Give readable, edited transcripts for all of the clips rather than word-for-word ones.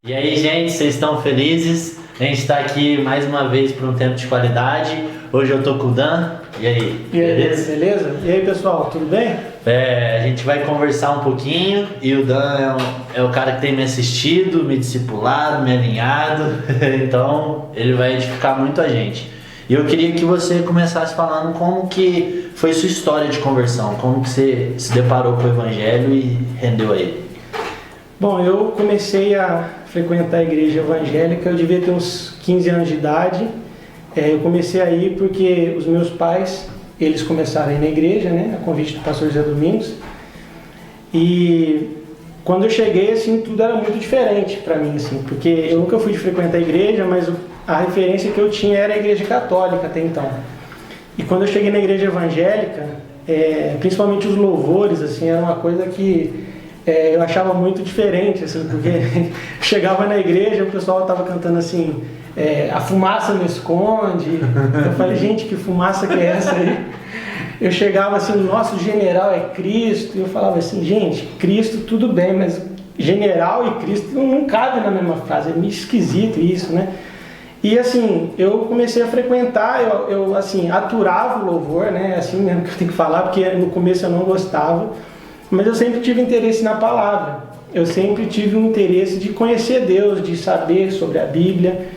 E aí, gente, vocês estão felizes? A gente está aqui mais uma vez para um tempo de qualidade. Hoje eu tô com o Dan. E aí, beleza? E aí, pessoal, tudo bem? A gente vai conversar um pouquinho e o Dan é o cara que tem me assistido, me discipulado, me alinhado. Então, ele vai edificar muito a gente. E eu queria que você começasse falando como que foi sua história de conversão, como que você se deparou com o Evangelho e rendeu a ele. Bom, eu comecei a frequentar a igreja evangélica, eu devia ter uns 15 anos de idade. Eu comecei a ir porque os meus pais, eles começaram a ir na igreja, né, a convite do pastor José Domingos. E quando eu cheguei, assim, tudo era muito diferente para mim, assim, porque eu nunca fui de frequentar a igreja, mas a referência que eu tinha era a igreja católica até então. E quando eu cheguei na igreja evangélica, principalmente os louvores, assim, era uma coisa que eu achava muito diferente, assim, porque chegava na igreja, o pessoal estava cantando assim, a fumaça me esconde. Eu falei, gente, que fumaça que é essa aí? Eu chegava assim, o nosso general é Cristo, e eu falava assim, gente, Cristo tudo bem, mas general e Cristo não cabe na mesma frase, é meio esquisito isso, né? E assim, eu comecei a frequentar, eu assim, aturava o louvor, né? Assim mesmo que eu tenho que falar, porque no começo eu não gostava. Mas eu sempre tive interesse na palavra, eu sempre tive um interesse de conhecer Deus, de saber sobre a Bíblia.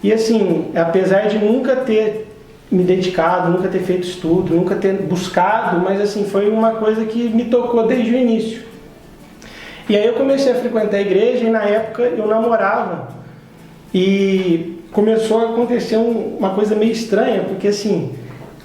E assim, apesar de nunca ter me dedicado, nunca ter feito estudo, nunca ter buscado, mas assim, foi uma coisa que me tocou desde o início. E aí eu comecei a frequentar a igreja e na época eu namorava. E começou a acontecer uma coisa meio estranha, porque assim,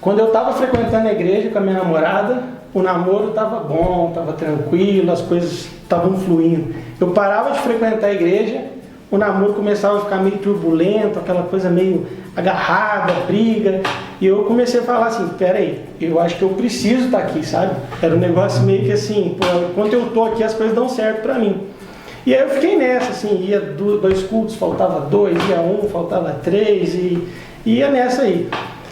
quando eu estava frequentando a igreja com a minha namorada, o namoro estava bom, estava tranquilo, as coisas estavam fluindo. Eu parava de frequentar a igreja, o namoro começava a ficar meio turbulento, aquela coisa meio agarrada, briga. E eu comecei a falar assim, peraí, eu acho que eu preciso estar aqui, sabe? Era um negócio meio que assim, pô, enquanto eu tô aqui as coisas dão certo pra mim. E aí eu fiquei nessa, assim, ia 2 cultos, faltava 2, ia 1, faltava 3, e ia nessa aí.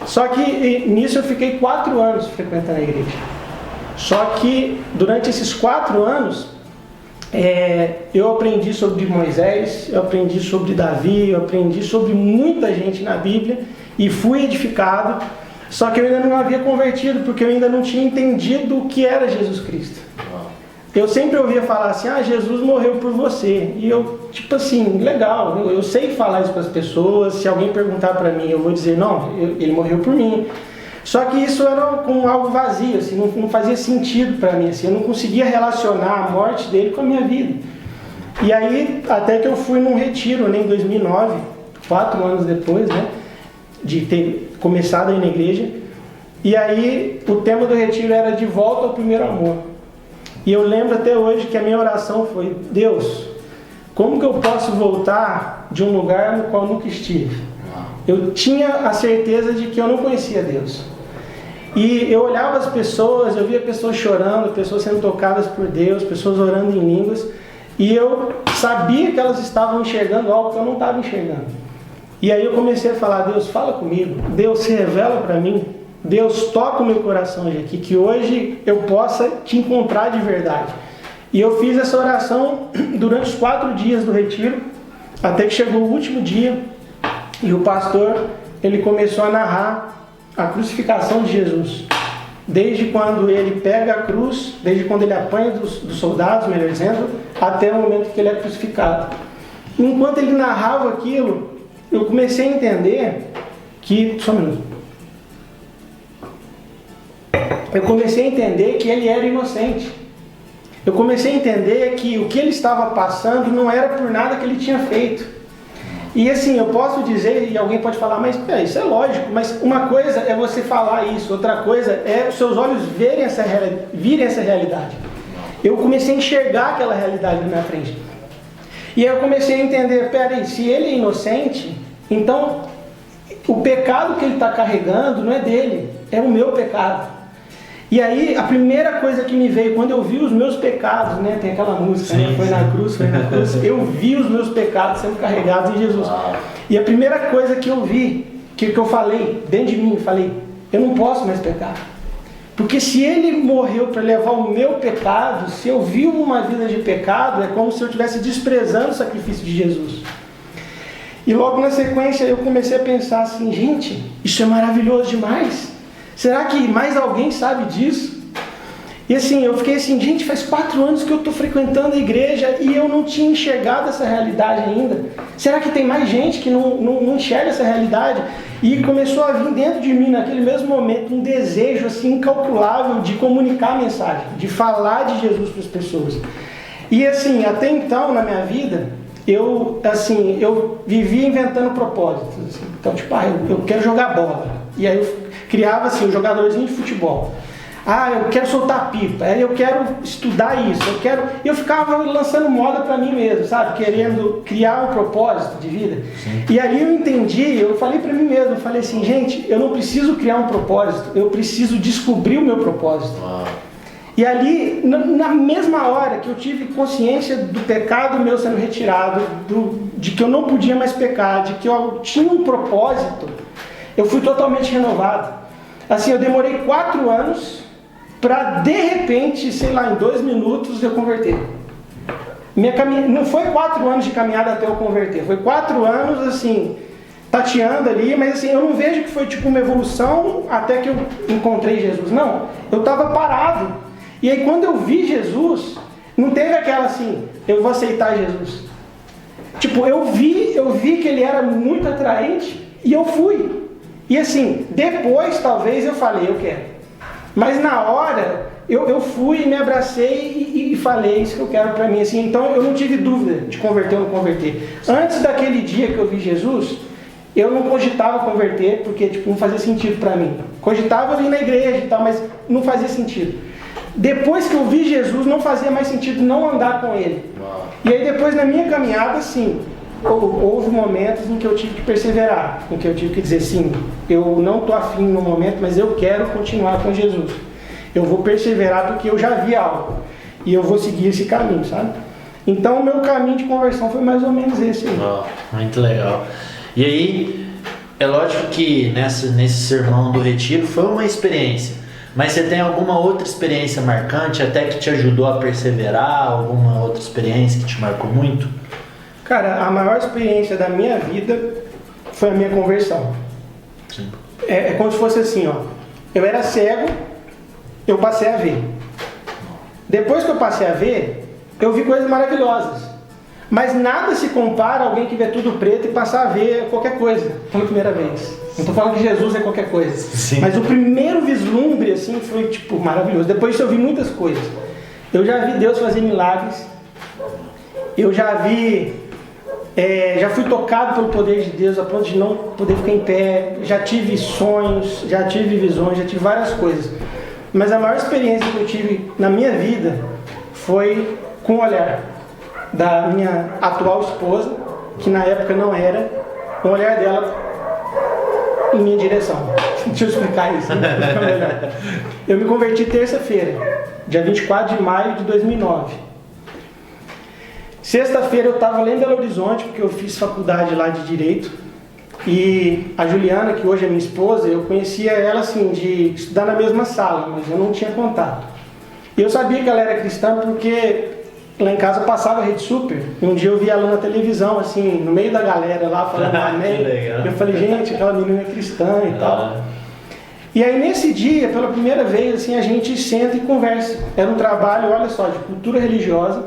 Só que nisso eu fiquei 4 anos frequentando a igreja. Só que durante esses 4 anos, eu aprendi sobre Moisés, eu aprendi sobre Davi, eu aprendi sobre muita gente na Bíblia e fui edificado. Só que eu ainda não havia convertido, porque eu ainda não tinha entendido o que era Jesus Cristo. Eu sempre ouvia falar assim, Jesus morreu por você. E eu, tipo assim, legal, eu sei falar isso para as pessoas. Se alguém perguntar para mim, eu vou dizer, não, ele morreu por mim. Só que isso era como algo vazio, assim, não fazia sentido para mim, assim, eu não conseguia relacionar a morte dele com a minha vida. E aí, até que eu fui num retiro, né, em 2009, 4 anos depois, né, de ter começado a ir na igreja, e aí o tema do retiro era de volta ao primeiro amor. E eu lembro até hoje que a minha oração foi, Deus, como que eu posso voltar de um lugar no qual eu nunca estive? Eu tinha a certeza de que eu não conhecia Deus. E eu olhava as pessoas, eu via pessoas chorando, pessoas sendo tocadas por Deus, pessoas orando em línguas, e eu sabia que elas estavam enxergando algo que eu não estava enxergando. E aí eu comecei a falar, Deus, fala comigo, Deus se revela para mim, Deus toca o meu coração hoje aqui, que hoje eu possa te encontrar de verdade. E eu fiz essa oração durante os 4 dias do retiro, até que chegou o último dia, e o pastor, ele começou a narrar a crucificação de Jesus. Desde quando ele pega a cruz, desde quando ele apanha dos soldados, melhor dizendo, até o momento que ele é crucificado. Enquanto ele narrava aquilo, eu comecei a entender que... Só um minuto. Eu comecei a entender que ele era inocente. Eu comecei a entender que o que ele estava passando não era por nada que ele tinha feito. E assim, eu posso dizer, e alguém pode falar, mas isso é lógico, mas uma coisa é você falar isso, outra coisa é os seus olhos virem essa realidade. Eu comecei a enxergar aquela realidade na minha frente. E aí eu comecei a entender, peraí, se ele é inocente, então o pecado que ele está carregando não é dele, é o meu pecado. E aí, a primeira coisa que me veio, quando eu vi os meus pecados, né? Tem aquela música, sim, né? Foi na cruz, eu vi os meus pecados sendo carregados em Jesus. E a primeira coisa que eu vi, que eu falei dentro de mim, falei, eu não posso mais pecar. Porque se ele morreu para levar o meu pecado, se eu vivo uma vida de pecado, é como se eu estivesse desprezando o sacrifício de Jesus. E logo na sequência eu comecei a pensar assim, gente, isso é maravilhoso demais. Será que mais alguém sabe disso? E assim, eu fiquei assim, gente, faz 4 anos que eu estou frequentando a igreja e eu não tinha enxergado essa realidade ainda. Será que tem mais gente que não enxerga essa realidade? E começou a vir dentro de mim, naquele mesmo momento, um desejo assim incalculável de comunicar a mensagem, de falar de Jesus para as pessoas. E assim, até então na minha vida, eu vivia inventando propósitos. Assim. Então, tipo, eu quero jogar bola. E aí eu criava assim, um jogadorzinho de futebol. Eu quero soltar pipa, eu quero estudar isso, eu ficava lançando moda para mim mesmo, sabe? Querendo criar um propósito de vida. Sim. E ali eu entendi, eu falei para mim mesmo, eu falei assim, gente, eu não preciso criar um propósito, eu preciso descobrir o meu propósito. E ali, na mesma hora que eu tive consciência do pecado meu sendo retirado, de que eu não podia mais pecar, de que eu tinha um propósito, eu fui totalmente renovado. Assim, eu demorei 4 anos para de repente, sei lá, em 2 minutos eu converter. Não foi 4 anos de caminhada até eu converter, foi 4 anos assim, tateando ali, mas assim, eu não vejo que foi tipo uma evolução até que eu encontrei Jesus, não, eu estava parado, e aí quando eu vi Jesus, não teve aquela assim, eu vou aceitar Jesus. Tipo, eu vi que ele era muito atraente, e eu fui, e assim, depois talvez eu falei, eu quero. Mas na hora, eu fui, me abracei e falei isso que eu quero para mim. Assim, então eu não tive dúvida de converter ou não converter. Antes daquele dia que eu vi Jesus, eu não cogitava converter, porque tipo, não fazia sentido para mim. Cogitava ir na igreja e tal, mas não fazia sentido. Depois que eu vi Jesus, não fazia mais sentido não andar com ele. E aí depois na minha caminhada, sim, houve momentos em que eu tive que perseverar, em que eu tive que dizer sim, eu não estou afim no momento, mas eu quero continuar com Jesus. Eu vou perseverar porque eu já vi algo e eu vou seguir esse caminho, sabe? Então o meu caminho de conversão foi mais ou menos esse aí. Muito legal. E aí, é lógico que nesse sermão do retiro foi uma experiência, mas você tem alguma outra experiência marcante, até que te ajudou a perseverar, alguma outra experiência que te marcou muito? Cara, a maior experiência da minha vida foi a minha conversão. Sim. É como se fosse assim, ó. Eu era cego, eu passei a ver. Depois que eu passei a ver, eu vi coisas maravilhosas. Mas nada se compara a alguém que vê tudo preto e passar a ver qualquer coisa pela primeira vez. Não estou falando que Jesus é qualquer coisa. Sim. Mas o primeiro vislumbre, assim, foi, tipo, maravilhoso. Depois disso eu vi muitas coisas. Eu já vi Deus fazer milagres. Eu já vi... já fui tocado pelo poder de Deus a ponto de não poder ficar em pé, já tive sonhos, já tive visões, já tive várias coisas. Mas a maior experiência que eu tive na minha vida foi com o olhar da minha atual esposa, que na época não era, o olhar dela em minha direção. Deixa eu explicar isso, né? Fica melhor. Eu me converti terça-feira, dia 24 de maio de 2009. Sexta-feira eu estava lá em Belo Horizonte, porque eu fiz faculdade lá de Direito. E a Juliana, que hoje é minha esposa, eu conhecia ela assim, de estudar na mesma sala, mas eu não tinha contato. E eu sabia que ela era cristã porque lá em casa passava a Rede Super. E um dia eu vi ela na televisão, assim, no meio da galera lá, falando amém. Eu falei, gente, aquela menina é cristã e tal. E aí nesse dia, pela primeira vez, assim, a gente senta e conversa. Era um trabalho, olha só, de cultura religiosa.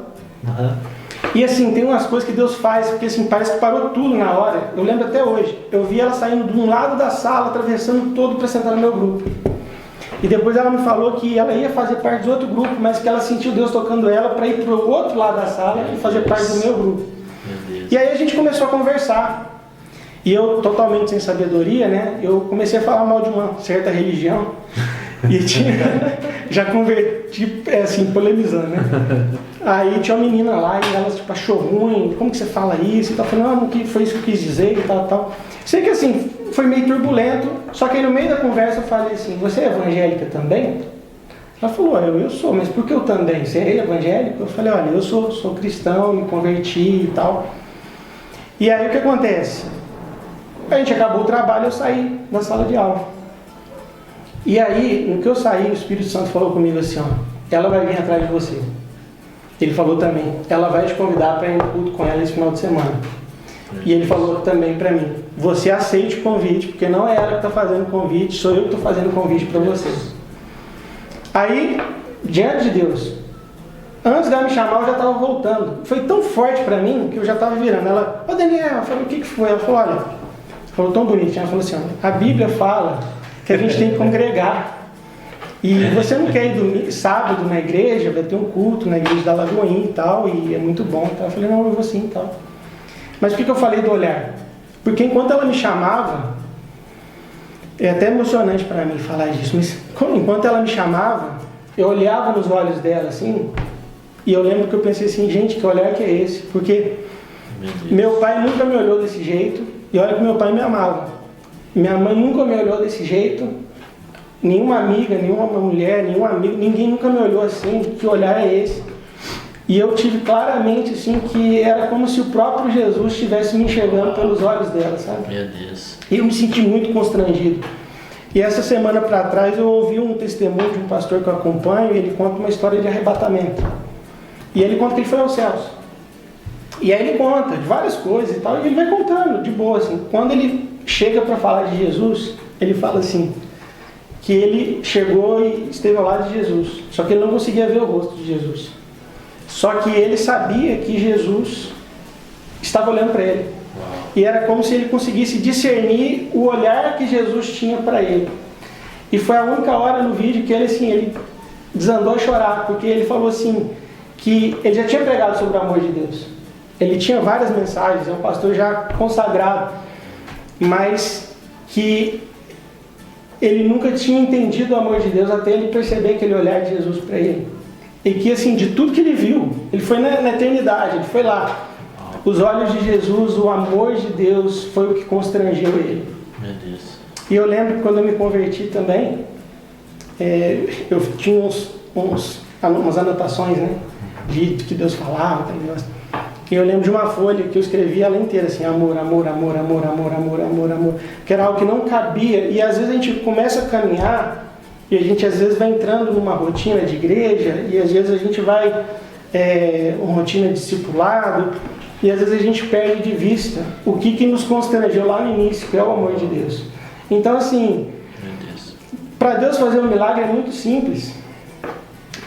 E assim, tem umas coisas que Deus faz, porque assim, parece que parou tudo na hora. Eu lembro até hoje. Eu vi ela saindo de um lado da sala, atravessando todo para sentar no meu grupo. E depois ela me falou que ela ia fazer parte de outro grupo, mas que ela sentiu Deus tocando ela para ir para o outro lado da sala e fazer parte do meu grupo. E aí a gente começou a conversar. E eu, totalmente sem sabedoria, né? Eu comecei a falar mal de uma certa religião. E já converti, assim, polemizando, né? Aí tinha uma menina lá e ela tipo, achou ruim, como que você fala isso? E tal, falando, não, que foi isso que eu quis dizer e tal, tal. Sei que assim, foi meio turbulento, só que aí no meio da conversa eu falei assim, você é evangélica também? Ela falou, eu sou, mas por que eu também? Você é evangélico? Eu falei, olha, eu sou cristão, me converti e tal. E aí o que acontece? A gente acabou o trabalho, eu saí da sala de aula. E aí, no que eu saí, o Espírito Santo falou comigo assim, ó, ela vai vir atrás de você. Ele falou também, ela vai te convidar para ir no culto com ela esse final de semana. E ele falou também para mim, você aceite o convite, porque não é ela que está fazendo o convite, sou eu que estou fazendo o convite para você. Aí, diante de Deus, antes dela me chamar, eu já estava voltando. Foi tão forte para mim que eu já estava virando. Ela, ô Daniel, eu falei, o que foi? Ela falou, olha, falou tão bonitinho, ela falou assim, ó, a Bíblia fala que a gente tem que congregar. E você não quer ir sábado na igreja, vai ter um culto na igreja da Lagoinha e tal, e é muito bom. Então eu falei, não, eu vou sim e tal. Mas por que eu falei do olhar? Porque enquanto ela me chamava, é até emocionante para mim falar disso, mas enquanto ela me chamava, eu olhava nos olhos dela assim, e eu lembro que eu pensei assim, gente, que olhar que é esse? Porque meu pai nunca me olhou desse jeito, e olha que meu pai me amava. Minha mãe nunca me olhou desse jeito, nenhuma amiga, nenhuma mulher, nenhum amigo, ninguém nunca me olhou assim, que olhar é esse? E eu tive claramente assim que era como se o próprio Jesus estivesse me enxergando pelos olhos dela, sabe? Meu Deus. E eu me senti muito constrangido. E essa semana para trás eu ouvi um testemunho de um pastor que eu acompanho, e ele conta uma história de arrebatamento. E ele conta que ele foi aos céus. E aí ele conta de várias coisas e tal, e ele vai contando de boa assim. Quando ele chega para falar de Jesus, ele fala assim, que ele chegou e esteve ao lado de Jesus, só que ele não conseguia ver o rosto de Jesus. Só que ele sabia que Jesus estava olhando para ele. E era como se ele conseguisse discernir o olhar que Jesus tinha para ele. E foi a única hora no vídeo que ele, assim, ele desandou a chorar, porque ele falou assim, que ele já tinha pregado sobre o amor de Deus. Ele tinha várias mensagens, é um pastor já consagrado, mas que ele nunca tinha entendido o amor de Deus até ele perceber aquele olhar de Jesus para ele. E que assim, de tudo que ele viu, ele foi na eternidade, ele foi lá. Os olhos de Jesus, o amor de Deus foi o que constrangeu ele. Meu Deus. E eu lembro que quando eu me converti também, eu tinha umas anotações, né? De que Deus falava, aquele negócio. E eu lembro de uma folha que eu escrevi ela inteira, assim, amor, amor, amor, amor, amor, amor, amor, amor. Que era algo que não cabia. E às vezes a gente começa a caminhar e a gente às vezes vai entrando numa rotina de igreja e às vezes a gente vai uma rotina de discipulado e às vezes a gente perde de vista o que nos constrangeu lá no início, que é o amor de Deus. Então assim, para Deus fazer um milagre é muito simples.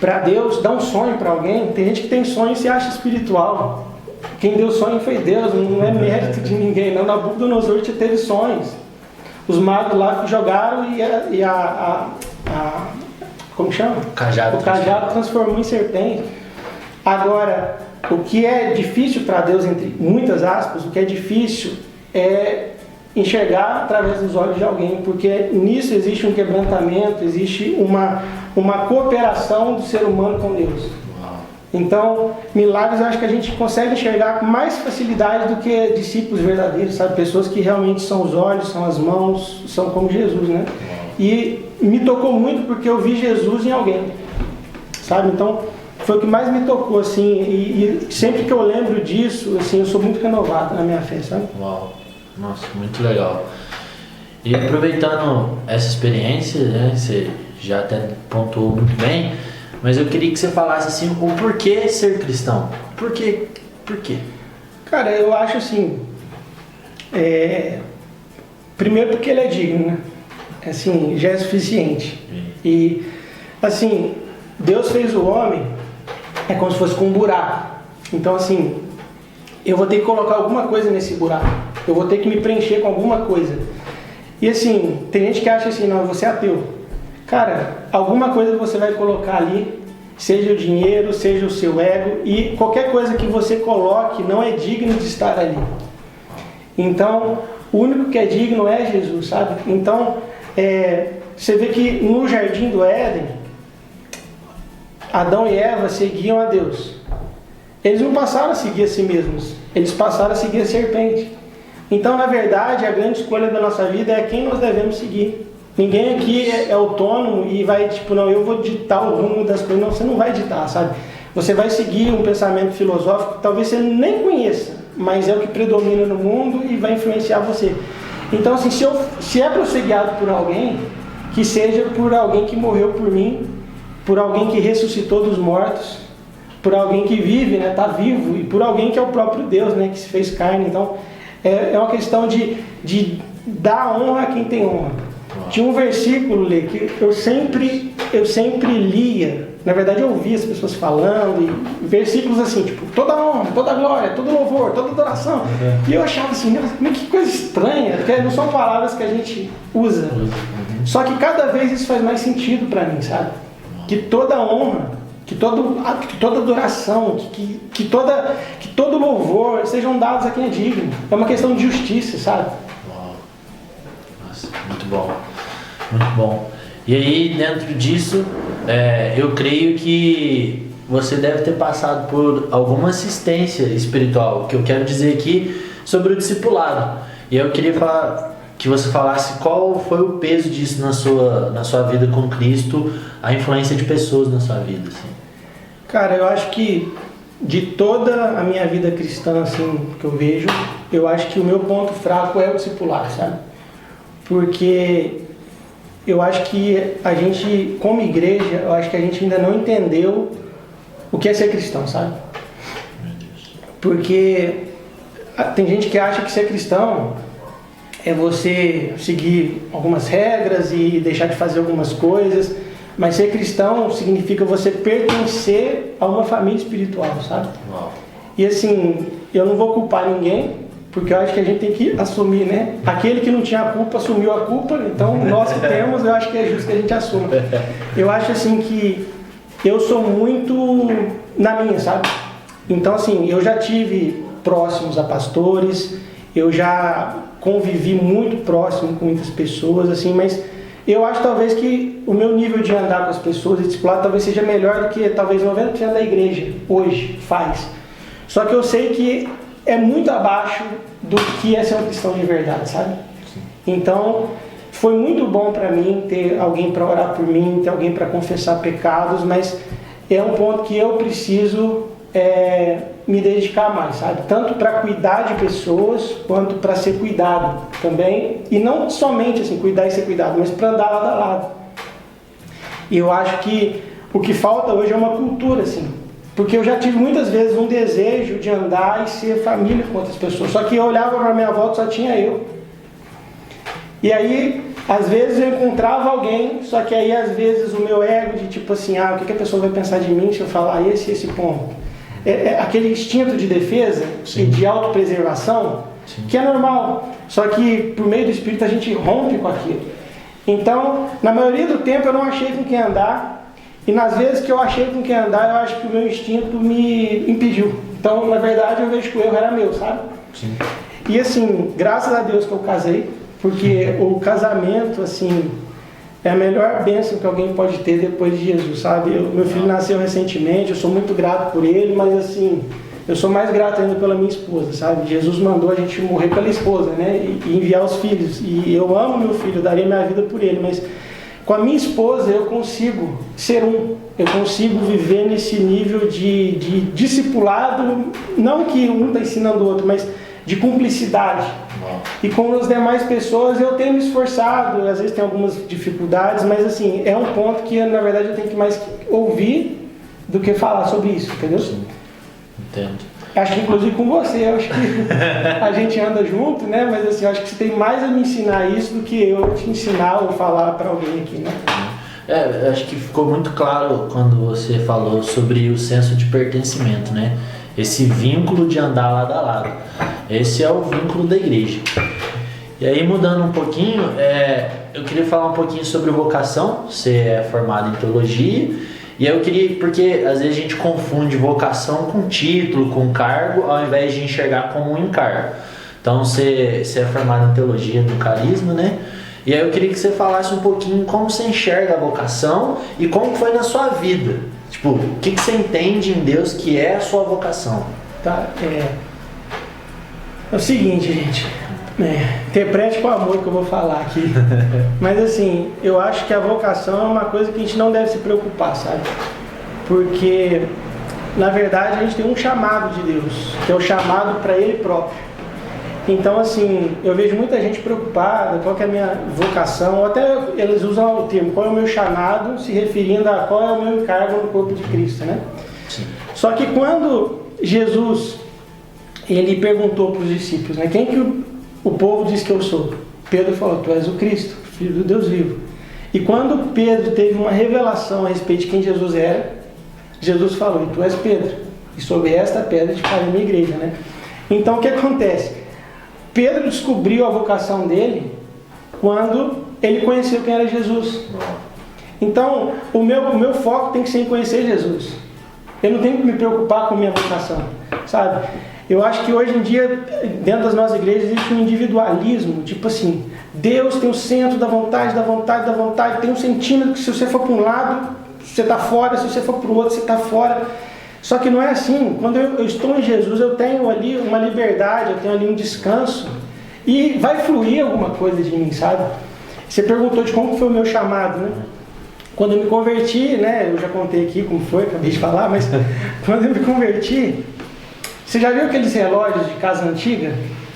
Para Deus dar um sonho para alguém, tem gente que tem sonho e se acha espiritual. Quem deu sonho foi Deus, não é mérito de ninguém, não. Nabucodonosor teve sonhos. Os magos lá jogaram como chama? O cajado transformou em serpente. Agora, o que é difícil para Deus, entre muitas aspas, o que é difícil é enxergar através dos olhos de alguém, porque nisso existe um quebrantamento, existe uma cooperação do ser humano com Deus. Então, milagres eu acho que a gente consegue enxergar com mais facilidade do que discípulos verdadeiros, sabe? Pessoas que realmente são os olhos, são as mãos, são como Jesus, né? E me tocou muito porque eu vi Jesus em alguém, sabe? Então, foi o que mais me tocou, assim, e sempre que eu lembro disso, assim, eu sou muito renovado na minha fé, sabe? Uau, nossa, muito legal. E aproveitando essa experiência, né, você já até pontuou muito bem, mas eu queria que você falasse assim, o porquê ser cristão? Por quê? Cara, eu acho assim, primeiro porque ele é digno, né? Assim, já é suficiente. E, assim, Deus fez o homem, é como se fosse com um buraco. Então, assim, eu vou ter que colocar alguma coisa nesse buraco. Eu vou ter que me preencher com alguma coisa. E, assim, tem gente que acha assim, não, você é ateu. Cara, alguma coisa você vai colocar ali, seja o dinheiro, seja o seu ego, e qualquer coisa que você coloque não é digno de estar ali. Então, o único que é digno é Jesus, sabe? Então, você vê que no Jardim do Éden, Adão e Eva seguiam a Deus. Eles não passaram a seguir a si mesmos, eles passaram a seguir a serpente. Então, na verdade, a grande escolha da nossa vida é quem nós devemos seguir. Ninguém aqui é autônomo e vai, tipo, não, eu vou ditar o rumo das coisas. Não, você não vai ditar, sabe? Você vai seguir um pensamento filosófico que talvez você nem conheça, mas é o que predomina no mundo e vai influenciar você. Então, assim, se é para eu ser guiado por alguém, que seja por alguém que morreu por mim, por alguém que ressuscitou dos mortos, por alguém que vive, né, tá vivo, e por alguém que é o próprio Deus, né, que se fez carne. Então, é uma questão de dar honra a quem tem honra. Tinha um versículo, Lê, que eu sempre lia, na verdade eu ouvia as pessoas falando, e versículos assim, tipo, toda honra, toda glória, todo louvor, toda adoração. E eu achava assim, nossa, que coisa estranha, porque não são palavras que a gente usa. Só que cada vez isso faz mais sentido para mim, sabe? Que toda honra, que toda adoração, que todo louvor sejam dados a quem é digno. É uma questão de justiça, sabe? Uau. Nossa, muito bom. Muito bom. E aí, dentro disso, eu creio que você deve ter passado por alguma assistência espiritual, que eu quero dizer aqui sobre o discipulado. E eu queria que você falasse qual foi o peso disso na sua vida com Cristo, a influência de pessoas na sua vida, assim. Cara, eu acho que de toda a minha vida cristã, assim, que eu vejo, eu acho que o meu ponto fraco é o discipulado, sabe? Porque eu acho que a gente, como igreja, eu acho que a gente ainda não entendeu o que é ser cristão, sabe? Porque tem gente que acha que ser cristão é você seguir algumas regras e deixar de fazer algumas coisas, mas ser cristão significa você pertencer a uma família espiritual, sabe? Uau. E assim, eu não vou culpar ninguém, porque eu acho que a gente tem que assumir, né? Aquele que não tinha a culpa assumiu a culpa, então nós que temos, eu acho que é justo que a gente assuma. Eu acho assim que eu sou muito na minha, sabe? Então assim, eu já tive próximos a pastores, eu já convivi muito próximo com muitas pessoas, assim, mas eu acho talvez que o meu nível de andar com as pessoas e discipular talvez seja melhor do que talvez 90% da igreja hoje faz. Só que eu sei que é muito abaixo do que é ser um cristão de verdade, sabe? Sim. Então, foi muito bom para mim ter alguém para orar por mim, ter alguém para confessar pecados, mas é um ponto que eu preciso me dedicar mais, sabe? Tanto para cuidar de pessoas, quanto para ser cuidado também. E não somente assim, cuidar e ser cuidado, mas para andar lado a lado. E eu acho que o que falta hoje é uma cultura, assim. Porque eu já tive muitas vezes um desejo de andar e ser família com outras pessoas. Só que eu olhava para minha volta e só tinha eu. E aí, às vezes eu encontrava alguém, só que aí às vezes o meu ego de tipo assim, o que a pessoa vai pensar de mim se eu falar esse ponto? Aquele instinto de defesa e de autopreservação, que é normal. Só que por meio do Espírito a gente rompe com aquilo. Então, na maioria do tempo eu não achei com quem andar. E nas vezes que eu achei com quem andar, eu acho que o meu instinto me impediu. Então, na verdade, eu vejo que o erro era meu, sabe? Sim. E assim, graças a Deus que eu casei, porque o casamento, assim, é a melhor bênção que alguém pode ter depois de Jesus, sabe? Meu filho nasceu recentemente, eu sou muito grato por ele, mas assim, eu sou mais grato ainda pela minha esposa, sabe? Jesus mandou a gente morrer pela esposa, né? E enviar os filhos. E eu amo meu filho, eu daria minha vida por ele, mas com a minha esposa eu consigo ser eu consigo viver nesse nível de discipulado, não que um está ensinando o outro, mas de cumplicidade. E com as demais pessoas eu tenho me esforçado, às vezes tem algumas dificuldades, mas assim, é um ponto que na verdade eu tenho que mais ouvir do que falar sobre isso, entendeu? Sim, entendo. Acho que inclusive com você, eu acho que a gente anda junto, né? Mas assim, eu acho que você tem mais a me ensinar isso do que eu te ensinar ou falar para alguém aqui, né? Acho que ficou muito claro quando você falou sobre o senso de pertencimento, né? Esse vínculo de andar lado a lado. Esse é o vínculo da igreja. E aí, mudando um pouquinho, eu queria falar um pouquinho sobre vocação. Você é formado em teologia. E aí eu queria, porque às vezes a gente confunde vocação com título, com cargo, ao invés de enxergar como um encargo. Então você é formado em teologia no Carisma, né? E aí eu queria que você falasse um pouquinho como você enxerga a vocação e como foi na sua vida. Tipo, o que você entende em Deus que é a sua vocação? Tá, é o seguinte, gente. Interprete com amor que eu vou falar aqui. Mas assim, eu acho que a vocação é uma coisa que a gente não deve se preocupar, sabe? Porque, na verdade, a gente tem um chamado de Deus, que é o chamado para Ele próprio. Então, assim, eu vejo muita gente preocupada, qual que é a minha vocação, ou até eles usam o termo, qual é o meu chamado, se referindo a qual é o meu encargo no corpo de Cristo, né? Sim. Só que quando Jesus, ele perguntou para os discípulos, né, quem que o povo diz que eu sou? Pedro falou, tu és o Cristo, Filho do Deus vivo. E quando Pedro teve uma revelação a respeito de quem Jesus era, Jesus falou, e tu és Pedro, e sobre esta pedra te farei minha igreja, né? Então, o que acontece? Pedro descobriu a vocação dele quando ele conheceu quem era Jesus. Então, o meu foco tem que ser em conhecer Jesus. Eu não tenho que me preocupar com minha vocação, sabe? Eu acho que hoje em dia, dentro das nossas igrejas, existe um individualismo, tipo assim, Deus tem o centro da vontade, tem um centímetro que se você for para um lado, você está fora, se você for para o outro, você está fora. Só que não é assim. Quando eu estou em Jesus, eu tenho ali uma liberdade, eu tenho ali um descanso e vai fluir alguma coisa de mim, sabe? Você perguntou de como foi o meu chamado, né? Quando eu me converti, né? Eu já contei aqui como foi, acabei de falar, mas quando eu me converti, você já viu aqueles relógios de casa antiga?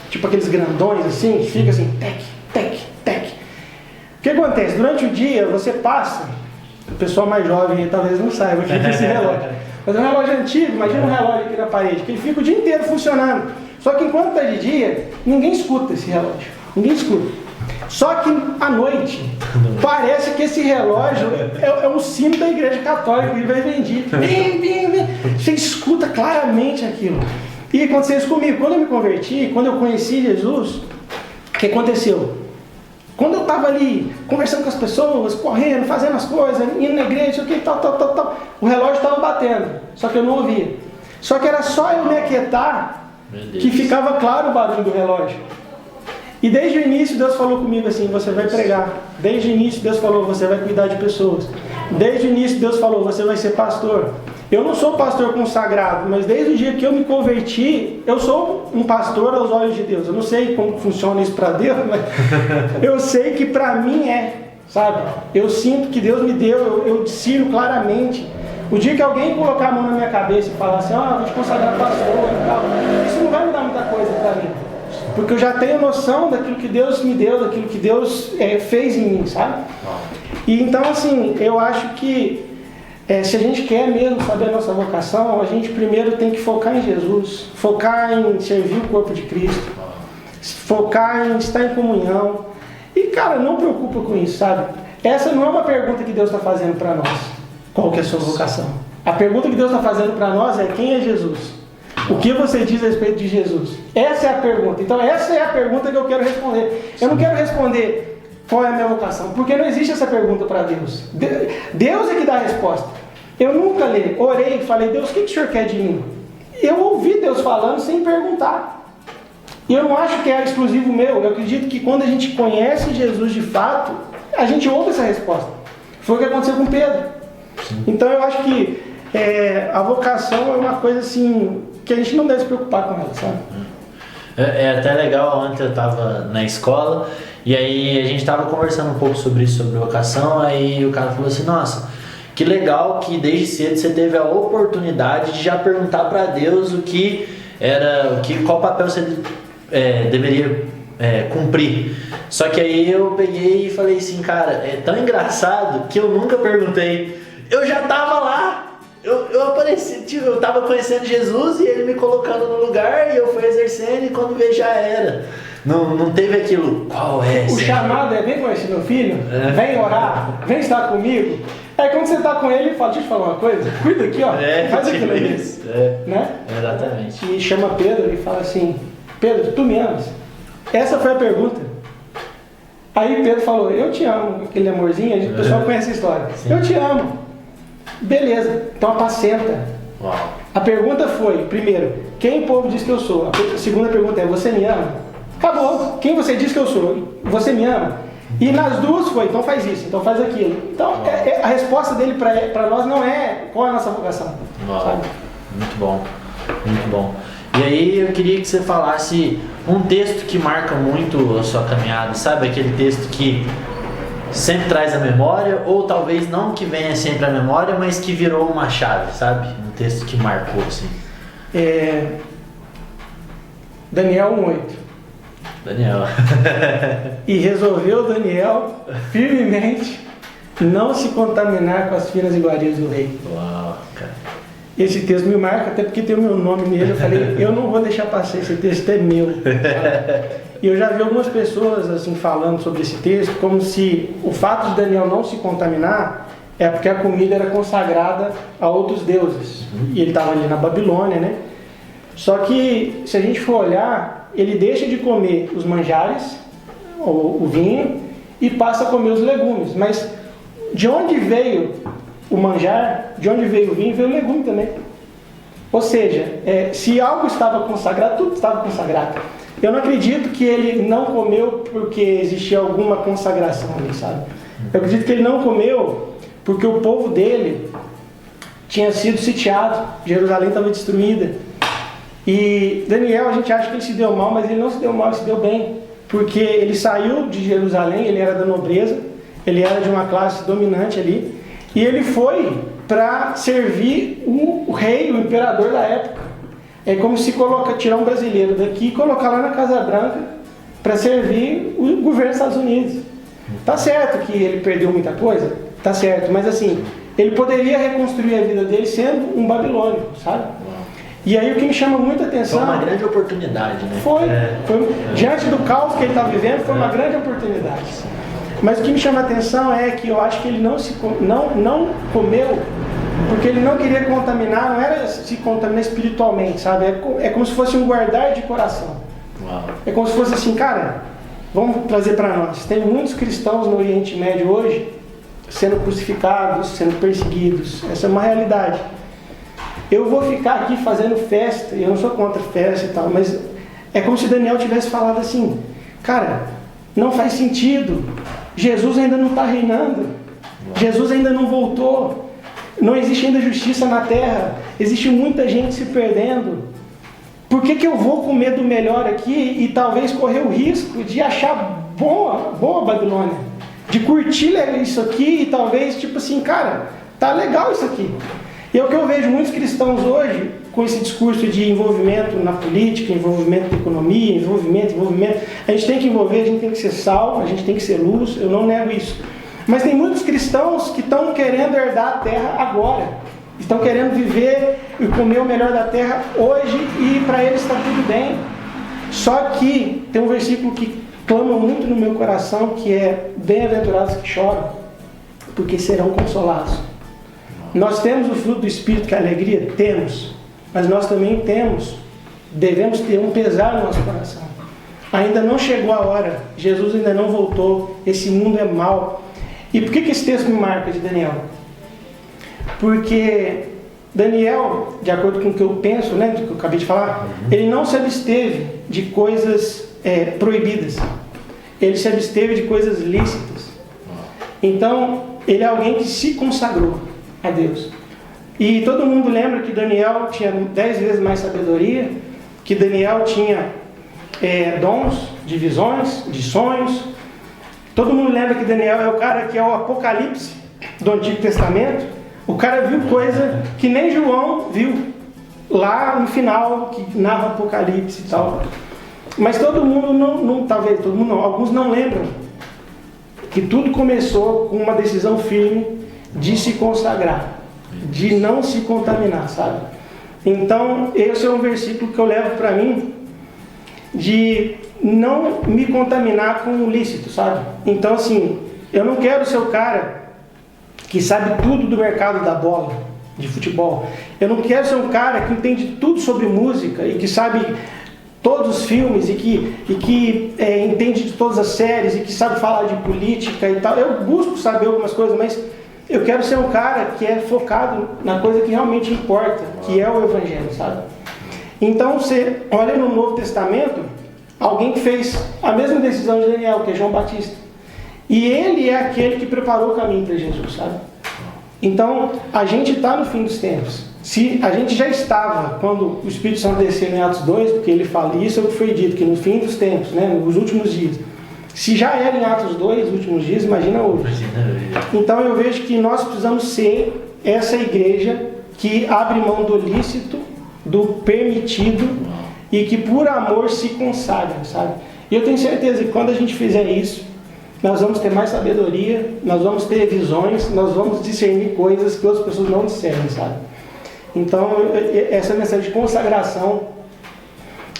Tipo aqueles grandões assim, que fica assim, tec, tec, tec. O que acontece? Durante o dia você passa, o pessoal mais jovem talvez não saiba o que é esse relógio. Mas é um relógio antigo, imagina um relógio aqui na parede, que ele fica o dia inteiro funcionando. Só que enquanto está de dia, ninguém escuta esse relógio. Ninguém escuta. Só que à noite, parece que esse relógio é o sino da igreja católica, ele vai vendido. Você escuta claramente aquilo. E aconteceu isso comigo. Quando eu me converti, quando eu conheci Jesus, o que aconteceu? Quando eu estava ali conversando com as pessoas, correndo, fazendo as coisas, indo na igreja, tal, o relógio estava batendo, só que eu não ouvia. Só que era só eu me aquietar que ficava claro o barulho do relógio. E desde o início Deus falou comigo assim, você vai pregar. Desde o início Deus falou, você vai cuidar de pessoas. Desde o início Deus falou, você vai ser pastor. Eu não sou pastor consagrado, mas desde o dia que eu me converti, eu sou um pastor aos olhos de Deus. Eu não sei como funciona isso para Deus, mas eu sei que para mim sabe? Eu sinto que Deus me deu, eu discerno claramente. O dia que alguém colocar a mão na minha cabeça e falar assim, vou te consagrar pastor e tal, isso não vai me dar muita coisa para mim. Porque eu já tenho noção daquilo que Deus me deu, daquilo que Deus fez em mim, sabe? E então, assim, eu acho que se a gente quer mesmo saber a nossa vocação, a gente primeiro tem que focar em Jesus, focar em servir o corpo de Cristo, focar em estar em comunhão. E, cara, não preocupa com isso, sabe? Essa não é uma pergunta que Deus está fazendo para nós, qual que é a sua vocação. A pergunta que Deus está fazendo para nós é, quem é Jesus? O que você diz a respeito de Jesus? Essa é a pergunta. Então, essa é a pergunta que eu quero responder. Eu não quero responder qual é a minha vocação, porque não existe essa pergunta para Deus. Deus é que dá a resposta. Eu nunca orei e falei, Deus, o que o Senhor quer de mim? Eu ouvi Deus falando sem perguntar. E eu não acho que é exclusivo meu. Eu acredito que quando a gente conhece Jesus de fato, a gente ouve essa resposta. Foi o que aconteceu com Pedro. Então eu acho que a vocação é uma coisa assim que a gente não deve se preocupar com ela, sabe? É até legal, ontem eu estava na escola e aí a gente estava conversando um pouco sobre isso, sobre vocação, aí o cara falou assim, nossa, que legal que desde cedo você teve a oportunidade de já perguntar para Deus qual papel você deveria cumprir. Só que aí eu peguei e falei assim, cara, é tão engraçado que eu nunca perguntei. Eu já tava lá. Eu apareci, eu tava conhecendo Jesus e ele me colocando no lugar e eu fui exercendo e quando veio já era. Não teve aquilo, qual é? O chamado vem conhecer meu filho, vem orar, vem estar comigo. Aí quando você está com ele, ele fala, deixa eu te falar uma coisa, cuida aqui, ó, faz aquilo ali. Né? Exatamente. E chama Pedro e fala assim, Pedro, tu me amas? Essa foi a pergunta. Aí Pedro falou, eu te amo, aquele amorzinho, o pessoal conhece a história. Sim. Eu te amo. Beleza, então apacenta. Uau. A pergunta foi, primeiro, quem o povo diz que eu sou? A segunda pergunta é, você me ama? Acabou. Quem você diz que eu sou? Você me ama? E nas duas foi, então faz isso, então faz aquilo. Então a resposta dele para nós não é qual é a nossa vocação. Sabe? Muito bom, muito bom. E aí eu queria que você falasse um texto que marca muito a sua caminhada, sabe? Aquele texto que sempre traz a memória, ou talvez não que venha sempre à memória, mas que virou uma chave, sabe? Um texto que marcou, assim. Daniel 1:8. Daniel. E resolveu Daniel firmemente não se contaminar com as finas iguarias do rei. Uau, cara. Esse texto me marca, até porque tem o meu nome nele. Eu falei, eu não vou deixar passar, esse texto é meu. E eu já vi algumas pessoas assim falando sobre esse texto, como se o fato de Daniel não se contaminar é porque a comida era consagrada a outros deuses. E ele estava ali na Babilônia, né? Só que, se a gente for olhar, ele deixa de comer os manjares, o vinho, e passa a comer os legumes. Mas de onde veio o manjar, de onde veio o vinho, veio o legume também. Ou seja, se algo estava consagrado, tudo estava consagrado. Eu não acredito que ele não comeu porque existia alguma consagração ali, sabe? Eu acredito que ele não comeu porque o povo dele tinha sido sitiado, Jerusalém estava destruída. E Daniel, a gente acha que ele se deu mal, mas ele não se deu mal, ele se deu bem. Porque ele saiu de Jerusalém, ele era da nobreza, ele era de uma classe dominante ali, e ele foi para servir o rei, o imperador da época. É como se tirar um brasileiro daqui e colocar lá na Casa Branca para servir o governo dos Estados Unidos. Tá certo que ele perdeu muita coisa? Tá certo, mas assim, ele poderia reconstruir a vida dele sendo um babilônico, sabe? E aí o que me chama muita atenção... Foi uma grande oportunidade, né? Diante do caos que ele está vivendo, foi uma grande oportunidade. Mas o que me chama a atenção é que eu acho que ele não comeu porque ele não queria contaminar, não era se contaminar espiritualmente, sabe? É como se fosse um guardar de coração. Uau. É como se fosse assim, cara, vamos trazer para nós. Tem muitos cristãos no Oriente Médio hoje sendo crucificados, sendo perseguidos. Essa é uma realidade. Eu vou ficar aqui fazendo festa, e eu não sou contra festa e tal, mas é como se Daniel tivesse falado assim, cara, não faz sentido. Jesus ainda não está reinando. Jesus ainda não voltou. Não existe ainda justiça na terra. Existe muita gente se perdendo. Por que eu vou comer do melhor aqui e talvez correr o risco de achar boa Babilônia? De curtir isso aqui e talvez, tipo assim, cara, tá legal isso aqui. E é o que eu vejo muitos cristãos hoje, com esse discurso de envolvimento na política, envolvimento na economia, envolvimento. A gente tem que envolver, a gente tem que ser sal, a gente tem que ser luz, eu não nego isso. Mas tem muitos cristãos que estão querendo herdar a terra agora. Estão querendo viver e comer o melhor da terra hoje e para eles está tudo bem. Só que tem um versículo que clama muito no meu coração, que é: bem-aventurados que choram, porque serão consolados. Nós temos o fruto do Espírito, que é a alegria? Temos. Mas nós também devemos ter um pesar no nosso coração. Ainda não chegou a hora, Jesus ainda não voltou, esse mundo é mau. E por que esse texto me marca de Daniel? Porque Daniel, de acordo com o que eu penso, né, do que eu acabei de falar, ele não se absteve de coisas proibidas. Ele se absteve de coisas lícitas. Então, ele é alguém que se consagrou a Deus. E todo mundo lembra que Daniel tinha 10 vezes mais sabedoria, que Daniel tinha dons de visões, de sonhos. Todo mundo lembra que Daniel é o cara que é o Apocalipse do Antigo Testamento. O cara viu coisa que nem João viu lá no final, que narra o Apocalipse e tal. Mas todo mundo talvez todo mundo não, alguns não lembram que tudo começou com uma decisão firme de se consagrar, de não se contaminar, sabe? Então, esse é um versículo que eu levo para mim, de não me contaminar com o lícito, sabe? Então, assim, eu não quero ser o cara que sabe tudo do mercado da bola, de futebol. Eu não quero ser um cara que entende tudo sobre música e que sabe todos os filmes e que entende de todas as séries e que sabe falar de política e tal. Eu busco saber algumas coisas, mas eu quero ser um cara que é focado na coisa que realmente importa, que é o Evangelho, sabe? Então você olha no Novo Testamento, alguém que fez a mesma decisão de Daniel, que é João Batista. E ele é aquele que preparou o caminho para Jesus, sabe? Então, a gente está no fim dos tempos. Se a gente já estava, quando o Espírito Santo desceu em Atos 2, porque ele fala isso, é o que foi dito, que no fim dos tempos, né, nos últimos dias. Se já era em Atos 2, os últimos dias, imagina hoje. Então eu vejo que nós precisamos ser essa igreja que abre mão do lícito, do permitido, e que por amor se consagra, sabe? E eu tenho certeza que quando a gente fizer isso, nós vamos ter mais sabedoria, nós vamos ter visões, nós vamos discernir coisas que outras pessoas não discernem, sabe? Então, essa mensagem de consagração,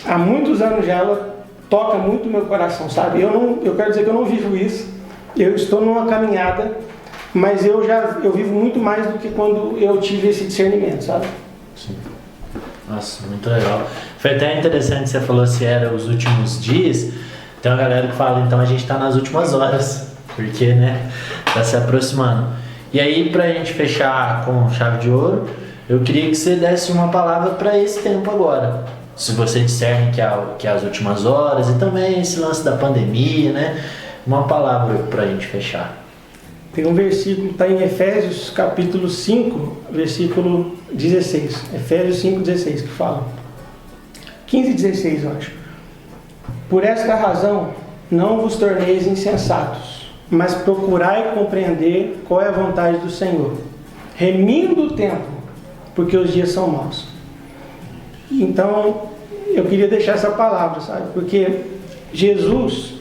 há muitos anos já, ela toca muito o meu coração, sabe? Eu quero dizer que eu não vivo isso, eu estou numa caminhada, mas eu vivo muito mais do que quando eu tive esse discernimento, sabe? Sim. Nossa, muito legal. Foi até interessante que você falou se era os últimos dias. Tem uma galera que fala, então a gente está nas últimas horas, porque, né, tá se aproximando. E aí, pra gente fechar com chave de ouro, eu queria que você desse uma palavra para esse tempo agora. Se você discerne que é as últimas horas, e também esse lance da pandemia, né? Uma palavra pra gente fechar. Tem um versículo, está em Efésios capítulo 5, versículo 16. Efésios 5, 16, que fala. 15 e 16, eu acho. Por esta razão, não vos torneis insensatos, mas procurai compreender qual é a vontade do Senhor, remindo o tempo, porque os dias são maus. Então, eu queria deixar essa palavra, sabe? Porque Jesus,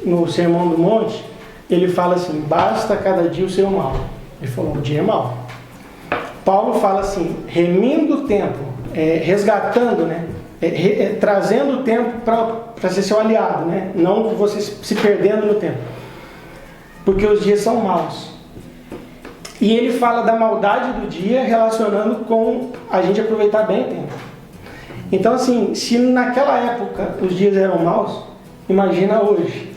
no Sermão do Monte, ele fala assim, basta cada dia o seu mal. Ele falou, o dia é mau. Paulo fala assim, remindo o tempo, resgatando, né? Trazendo o tempo para ser seu aliado, né? Não você se perdendo no tempo. Porque os dias são maus. E ele fala da maldade do dia relacionando com a gente aproveitar bem o tempo. Então assim, se naquela época os dias eram maus, imagina hoje.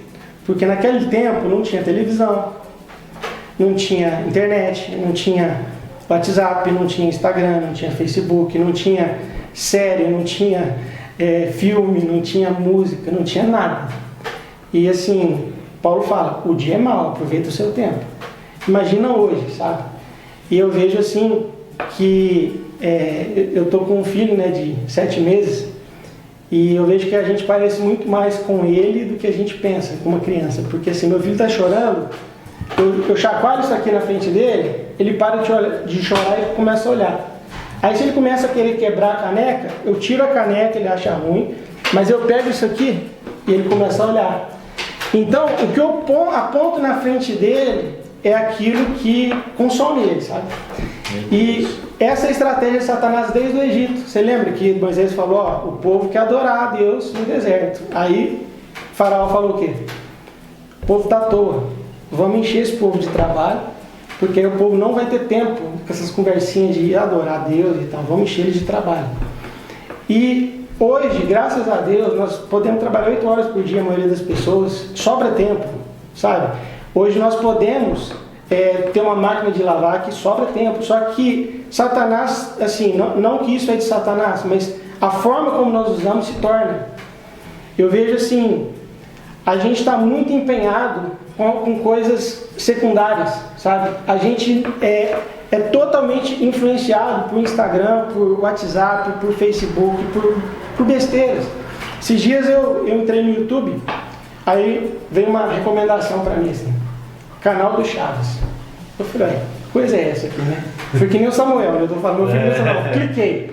Porque naquele tempo não tinha televisão, não tinha internet, não tinha WhatsApp, não tinha Instagram, não tinha Facebook, não tinha série, não tinha filme, não tinha música, não tinha nada. E assim, Paulo fala, o dia é mau, aproveita o seu tempo. Imagina hoje, sabe? E eu vejo assim, que eu tô com um filho, né, de 7 meses, e eu vejo que a gente parece muito mais com ele do que a gente pensa com uma criança. Porque assim, meu filho está chorando, eu chacoalho isso aqui na frente dele, ele para de chorar e começa a olhar. Aí se ele começa a querer quebrar a caneca, eu tiro a caneca, ele acha ruim, mas eu pego isso aqui e ele começa a olhar. Então, o que eu aponto na frente dele é aquilo que consome ele, sabe? E essa é a estratégia de Satanás desde o Egito. Você lembra que Moisés falou, ó, o povo quer adorar a Deus no deserto. Aí Faraó falou o quê? O povo está à toa. Vamos encher esse povo de trabalho, porque aí o povo não vai ter tempo com essas conversinhas de ir adorar a Deus e tal. Vamos encher eles de trabalho. E hoje, graças a Deus, nós podemos trabalhar 8 horas por dia, a maioria das pessoas. Sobra tempo, sabe? Hoje nós podemos ter uma máquina de lavar que sobra tempo. Só que Satanás, assim, não que isso é de Satanás, mas a forma como nós usamos se torna. Eu vejo assim, a gente está muito empenhado com coisas secundárias, sabe? A gente é totalmente influenciado por Instagram, por WhatsApp, por Facebook, por besteiras. Esses dias eu entrei no YouTube, aí veio uma recomendação para mim, assim, canal do Chaves. Eu falei, que coisa é essa aqui, né? Foi que nem o Samuel, eu tô falando, meu filho do Samuel, cliquei.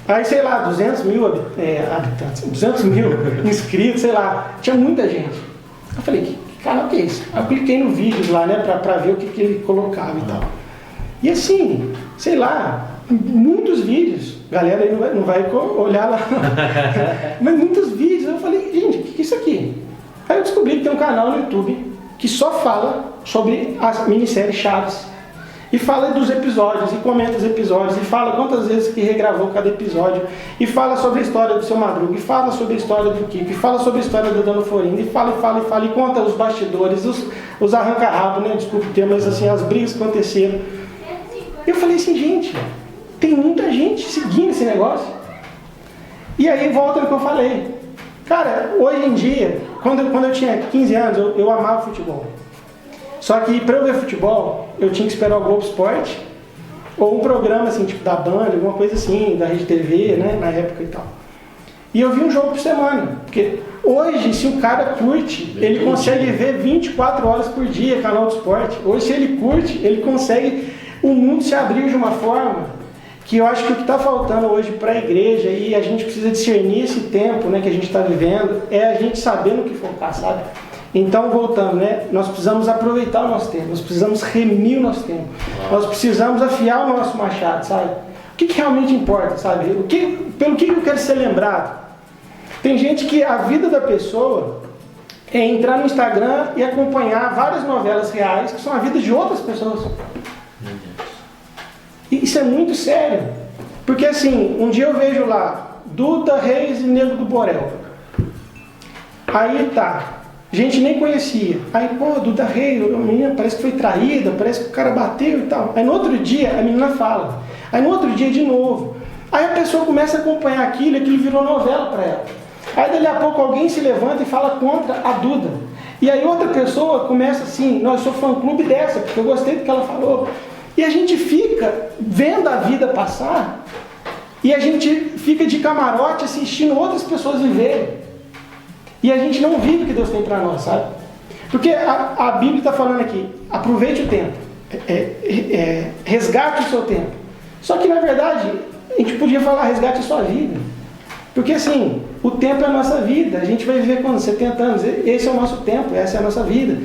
Aí, sei lá, 200 mil habitantes, 200 mil inscritos, sei lá, tinha muita gente. Eu falei, que canal que é esse? Aí eu cliquei no vídeo lá, né, pra ver o que ele colocava e tal. E assim, sei lá, muitos vídeos, galera aí não vai olhar lá, mas muitos vídeos, eu falei, gente, o que é isso aqui? Aí eu descobri que tem um canal no YouTube que só fala sobre a minissérie Chaves. E fala dos episódios, e comenta os episódios, e fala quantas vezes que regravou cada episódio, e fala sobre a história do Seu Madruga, e fala sobre a história do Kiko, e fala sobre a história do Dano Florinda, e fala, e conta os bastidores, os arranca-rabo, né, desculpa o termo, mas assim, as brigas que aconteceram. Eu falei assim, gente, tem muita gente seguindo esse negócio. E aí volta no que eu falei. Cara, hoje em dia, quando eu tinha 15 anos, eu amava futebol. Só que para eu ver futebol, eu tinha que esperar o Globo Esporte, ou um programa assim, tipo da Band, alguma coisa assim, da Rede TV, né, na época e tal. E eu vi um jogo por semana, porque hoje, se o cara curte, ele consegue ver 24 horas por dia canal de esporte. Hoje, se ele curte, ele consegue o mundo se abrir de uma forma que eu acho que o que está faltando hoje para a igreja, e a gente precisa discernir esse tempo, né, que a gente está vivendo, é a gente saber no que focar, sabe? Então, voltando, né, nós precisamos aproveitar o nosso tempo, nós precisamos remir o nosso tempo, nós precisamos afiar o nosso machado, sabe? O que realmente importa, sabe? Pelo que eu quero ser lembrado? Tem gente que a vida da pessoa é entrar no Instagram e acompanhar várias novelas reais que são a vida de outras pessoas. E isso é muito sério. Porque assim, um dia eu vejo lá Duda Reis e Nego do Borel. Aí tá, gente nem conhecia. Aí, pô, Duda Reis, a menina parece que foi traída, parece que o cara bateu e tal. Aí no outro dia a menina fala. Aí no outro dia de novo. Aí a pessoa começa a acompanhar aquilo e aquilo virou novela para ela. Aí dali a pouco alguém se levanta e fala contra a Duda. E aí outra pessoa começa assim, eu sou fã-clube dessa, porque eu gostei do que ela falou. E a gente fica vendo a vida passar e a gente fica de camarote assistindo outras pessoas viverem. E a gente não vive o que Deus tem para nós, sabe? Porque a Bíblia está falando aqui, aproveite o tempo, resgate o seu tempo. Só que na verdade, a gente podia falar resgate a sua vida. Porque assim, o tempo é a nossa vida, a gente vai viver quando? 70 anos, esse é o nosso tempo, essa é a nossa vida.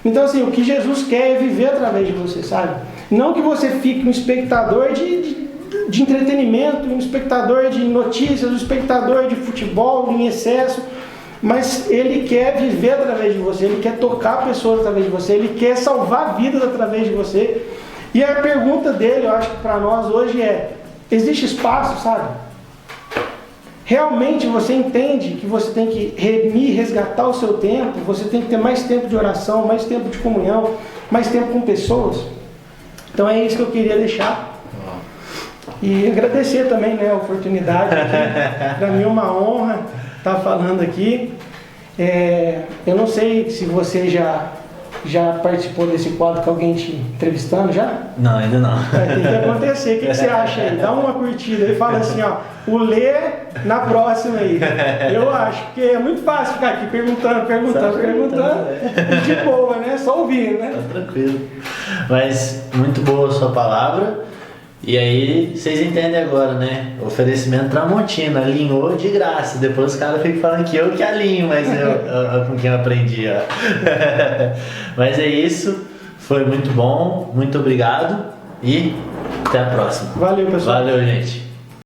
Então assim, o que Jesus quer é viver através de você, sabe? Não que você fique um espectador de entretenimento, um espectador de notícias, um espectador de futebol em excesso, mas Ele quer viver através de você, Ele quer tocar pessoas através de você, Ele quer salvar vidas através de você. E a pergunta dele, eu acho que para nós hoje é, existe espaço, sabe? Realmente você entende que você tem que remir, resgatar o seu tempo, você tem que ter mais tempo de oração, mais tempo de comunhão, mais tempo com pessoas. Então é isso que eu queria deixar. E agradecer também, né, a oportunidade. Para mim é uma honra estar falando aqui. Eu não sei se você já participou desse quadro com alguém te entrevistando já? Não, ainda não. Tem que acontecer. O que você acha aí? Dá uma curtida e fala assim, ó, o Lê na próxima aí. Eu acho, porque é muito fácil ficar aqui perguntando. De boa, né? Só ouvindo, né? Tá tranquilo. Mas muito boa a sua palavra. E aí, vocês entendem agora, né? Oferecimento Tramontina, alinhou de graça. Depois os caras ficam falando que eu que alinho, mas eu com quem eu aprendi, ó. Mas é isso, foi muito bom, muito obrigado e até a próxima. Valeu, pessoal. Valeu, gente.